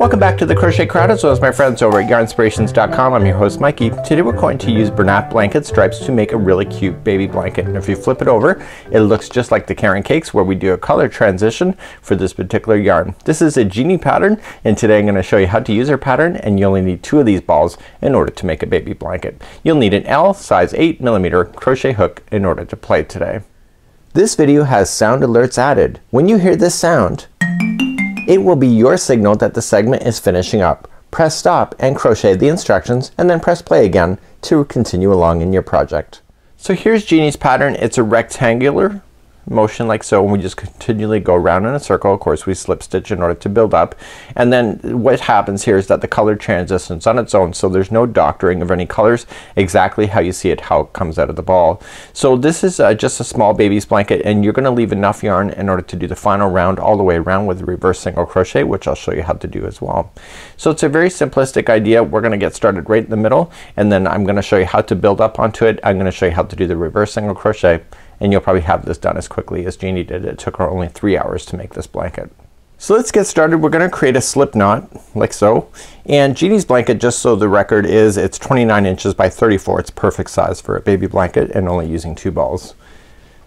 Welcome back to the Crochet Crowd, as well as my friends over at yarnspirations.com. I'm your host Mikey. Today we're going to use Bernat Blanket Stripes to make a really cute baby blanket. And if you flip it over, it looks just like the Caring Cakes, where we do a color transition for this particular yarn. This is a Genie pattern, and today I'm going to show you how to use our pattern, and you only need 2 of these balls in order to make a baby blanket. You'll need an L size 8mm crochet hook in order to play today. This video has sound alerts added. When you hear this sound, it will be your signal that the segment is finishing up. Press stop and crochet the instructions, and then press play again to continue along in your project. So here's Genie's pattern. It's a rectangular motion like so, and we just continually go around in a circle. Of course we slip stitch in order to build up, and then what happens here is that the color transitions on its own, so there's no doctoring of any colors, exactly how you see it, how it comes out of the ball. So this is just a small baby's blanket, and you're gonna leave enough yarn in order to do the final round all the way around with reverse single crochet, which I'll show you how to do as well. So it's a very simplistic idea. We're gonna get started right in the middle, and then I'm gonna show you how to build up onto it. I'm gonna show you how to do the reverse single crochet, and you'll probably have this done as quickly as Genie did. It took her only 3 hours to make this blanket. So let's get started. We're gonna create a slip knot like so, and Genie's blanket, just so the record is, it's 29 inches by 34. It's perfect size for a baby blanket and only using 2 balls.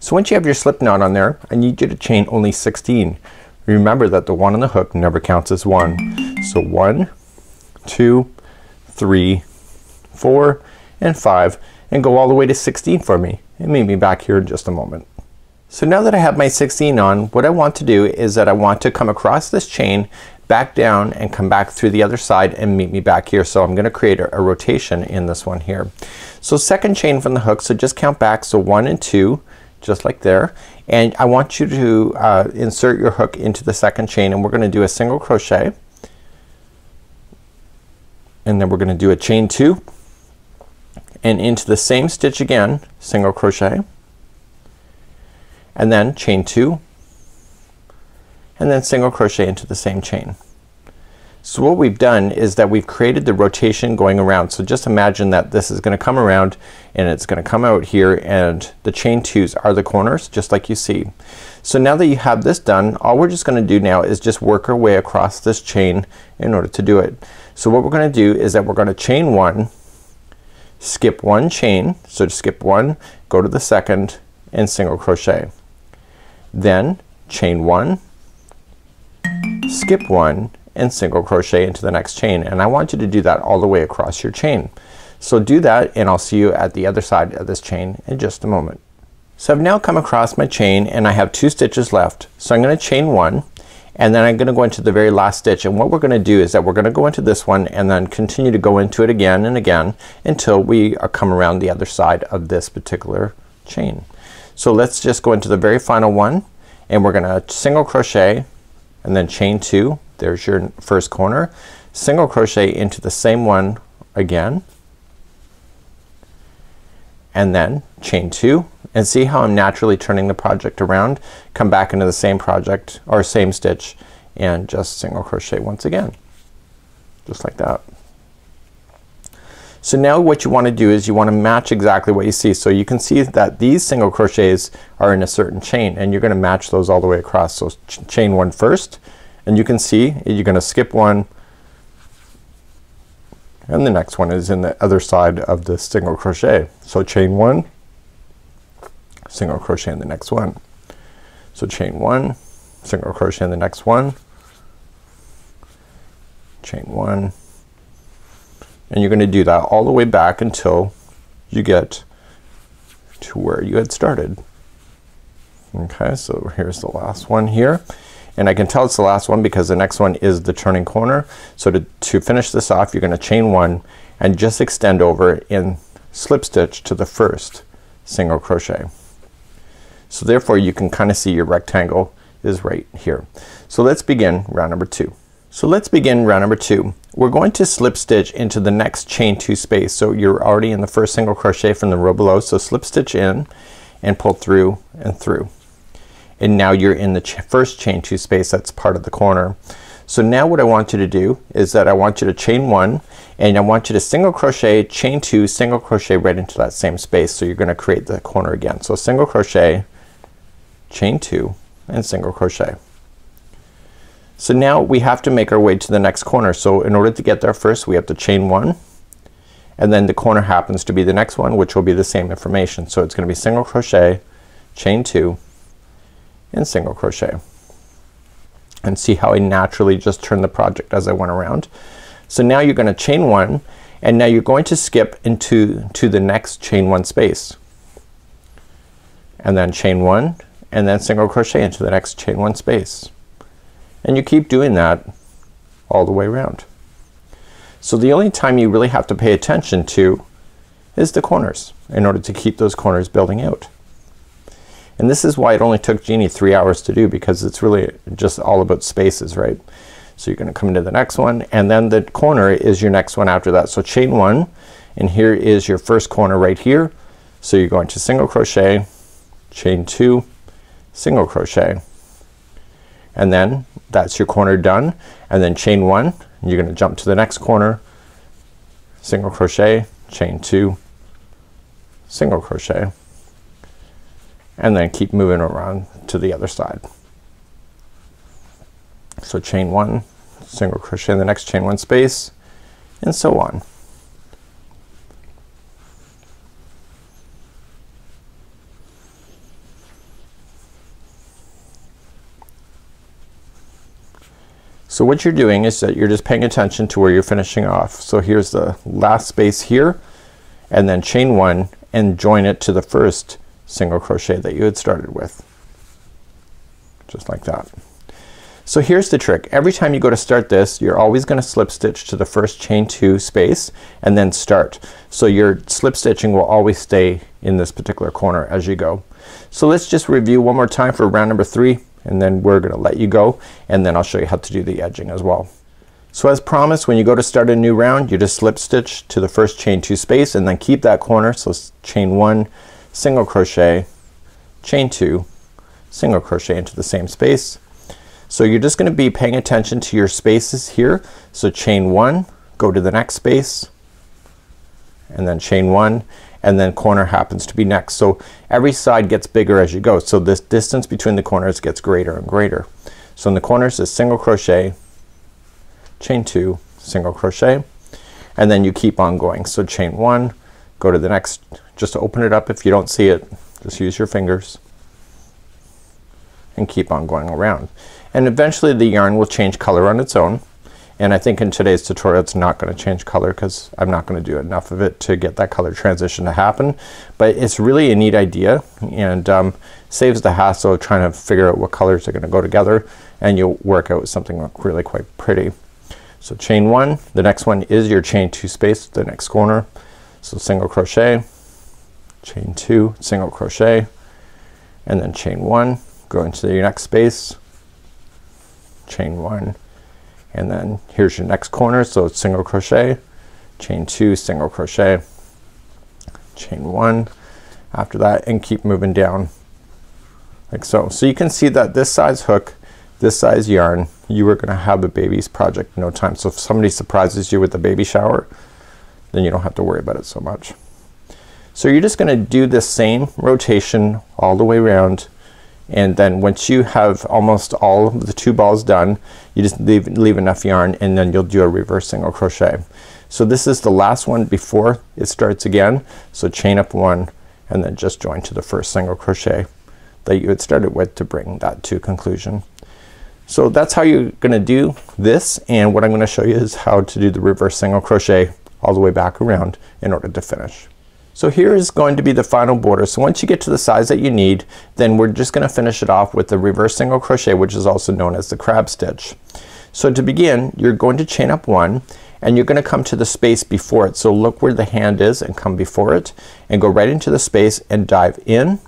So once you have your slip knot on there, I need you to chain only 16. Remember that the 1 on the hook never counts as 1. So 1, 2, 3, 4, and 5, and go all the way to 16 for me, and meet me back here in just a moment. So now that I have my 16 on, what I want to do is that I want to come across this chain, back down, and come back through the other side and meet me back here. So I'm gonna create a rotation in this one here. So second chain from the hook, so just count back, so 1 and 2, just like there, and I want you to insert your hook into the second chain, and we're gonna do a single crochet, and then we're gonna do a chain 2, and into the same stitch again, single crochet, and then chain 2, and then single crochet into the same chain. So what we've done is that we've created the rotation going around. So just imagine that this is gonna come around, and it's gonna come out here, and the chain 2s are the corners, just like you see. So now that you have this done, all we're just gonna do now is just work our way across this chain in order to do it. So what we're gonna do is that we're gonna chain 1, skip 1 chain, so just skip 1, go to the second, and single crochet. Then chain 1, skip 1, and single crochet into the next chain, and I want you to do that all the way across your chain. So do that, and I'll see you at the other side of this chain in just a moment. So I've now come across my chain, and I have 2 stitches left. So I'm gonna chain 1, and then I'm gonna go into the very last stitch, and what we're gonna do is that we're gonna go into this one and then continue to go into it again and again until we come around the other side of this particular chain. So let's just go into the very final one, and we're gonna single crochet and then chain 2. There's your first corner. Single crochet into the same one again, and then chain 2, and see how I'm naturally turning the project around. Come back into the same project or same stitch, and just single crochet once again, just like that. So now what you want to do is you want to match exactly what you see. So you can see that these single crochets are in a certain chain, and you're gonna match those all the way across. So chain 1 first, and you can see you're gonna skip 1, and the next one is in the other side of the single crochet. So chain 1, single crochet in the next one. So chain 1, single crochet in the next one, chain 1, and you're gonna do that all the way back until you get to where you had started. Okay, so here's the last one here, and I can tell it's the last one because the next one is the turning corner. So to finish this off, you're gonna chain 1 and just extend over and slip stitch to the first single crochet. So therefore you can kind of see your rectangle is right here. So let's begin round number 2. So let's begin round number 2. We're going to slip stitch into the next chain 2 space. So you're already in the first single crochet from the row below, so slip stitch in and pull through and through, and now you're in the first chain 2 space that's part of the corner. So now what I want you to do is that I want you to chain 1, and I want you to single crochet, chain 2, single crochet right into that same space. So you're gonna create the corner again. So single crochet, chain 2, and single crochet. So now we have to make our way to the next corner. So in order to get there first we have to chain 1, and then the corner happens to be the next one, which will be the same information. So it's gonna be single crochet, chain 2, and single crochet. And see how I naturally just turned the project as I went around. So now you're gonna chain 1, and now you're going to skip into the next chain 1 space, and then chain 1, and then single crochet into the next chain 1 space, and you keep doing that all the way around. So the only time you really have to pay attention to is the corners in order to keep those corners building out. And this is why it only took Jeannie 3 hours to do, because it's really just all about spaces, right? So you're gonna come into the next one, and then the corner is your next one after that. So chain 1, and here is your first corner right here. So you're going to single crochet, chain 2, single crochet, and then that's your corner done. And then chain 1, and you're gonna jump to the next corner, single crochet, chain 2, single crochet, and then keep moving around to the other side. So chain 1, single crochet in the next chain 1 space, and so on. So what you're doing is that you're just paying attention to where you're finishing off. So here's the last space here, and then chain 1 and join it to the first single crochet that you had started with, just like that. So here's the trick. Every time you go to start this, you're always gonna slip stitch to the first chain 2 space and then start. So your slip stitching will always stay in this particular corner as you go. So let's just review one more time for round number 3, and then we're gonna let you go, and then I'll show you how to do the edging as well. So as promised, when you go to start a new round, you just slip stitch to the first chain 2 space and then keep that corner. So chain 1, single crochet, chain 2, single crochet into the same space. So you're just gonna be paying attention to your spaces here. So chain 1, go to the next space, and then chain 1, and then corner happens to be next. So every side gets bigger as you go. So this distance between the corners gets greater and greater. So in the corners is single crochet, chain 2, single crochet, and then you keep on going. So chain 1, go to the next, just to open it up. If you don't see it, just use your fingers and keep on going around. And eventually the yarn will change color on its own, and I think in today's tutorial it's not gonna change color because I'm not gonna do enough of it to get that color transition to happen. But it's really a neat idea, and saves the hassle of trying to figure out what colors are gonna go together, and you'll work out something really quite pretty. So chain 1, the next one is your chain 2 space, the next corner. So single crochet, chain 2, single crochet, and then chain 1, go into your next space, chain 1, and then here's your next corner. So it's single crochet, chain 2, single crochet, chain 1 after that, and keep moving down like so. So you can see that this size hook, this size yarn, you are gonna have a baby's project in no time. So if somebody surprises you with a baby shower, then you don't have to worry about it so much. So you're just gonna do this same rotation all the way around, and then once you have almost all of the 2 balls done, you just leave enough yarn, and then you'll do a reverse single crochet. So this is the last one before it starts again. So chain up 1, and then just join to the first single crochet that you had started with to bring that to conclusion. So that's how you're gonna do this, and what I'm gonna show you is how to do the reverse single crochet all the way back around in order to finish. So here is going to be the final border. So once you get to the size that you need, then we're just gonna finish it off with the reverse single crochet, which is also known as the crab stitch. So to begin, you're going to chain up 1, and you're gonna come to the space before it. So look where the hand is and come before it, and go right into the space and dive in,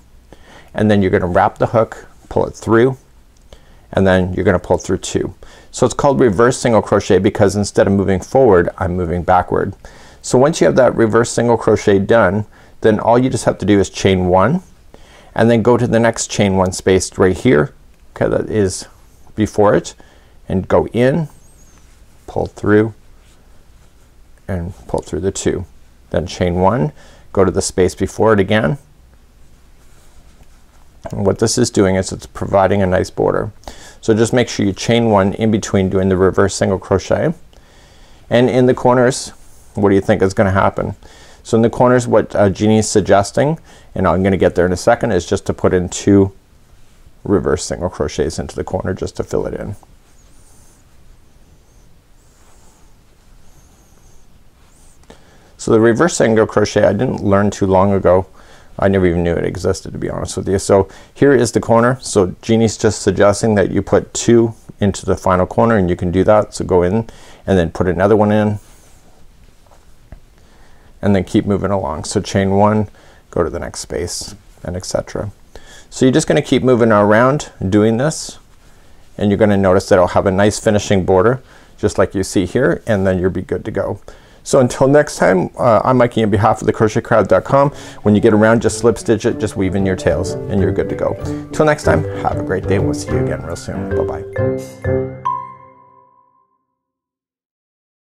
and then you're gonna wrap the hook, pull it through, and then you're gonna pull through 2. So it's called reverse single crochet because instead of moving forward, I'm moving backward. So once you have that reverse single crochet done, then all you just have to do is chain 1, and then go to the next chain 1 space right here, okay, that is before it, and go in, pull through, and pull through the 2. Then chain 1, go to the space before it again, and what this is doing is it's providing a nice border. So just make sure you chain 1 in between doing the reverse single crochet. And in the corners, what do you think is gonna happen? So in the corners, what Jeannie's suggesting, and I'm gonna get there in a second, is just to put in 2 reverse single crochets into the corner just to fill it in. So the reverse single crochet I didn't learn too long ago. I never even knew it existed, to be honest with you. So here is the corner. So Jeannie's just suggesting that you put 2 into the final corner, and you can do that. So go in and then put another one in and then keep moving along. So chain 1, go to the next space, and etc. So you're just gonna keep moving around doing this, and you're gonna notice that it'll have a nice finishing border just like you see here, and then you'll be good to go. So until next time, I'm Mikey on behalf of the crochetcrowd.com. When you get around, just slip stitch it, just weave in your tails, and you're good to go. Till next time, have a great day, and we'll see you again real soon. Bye bye.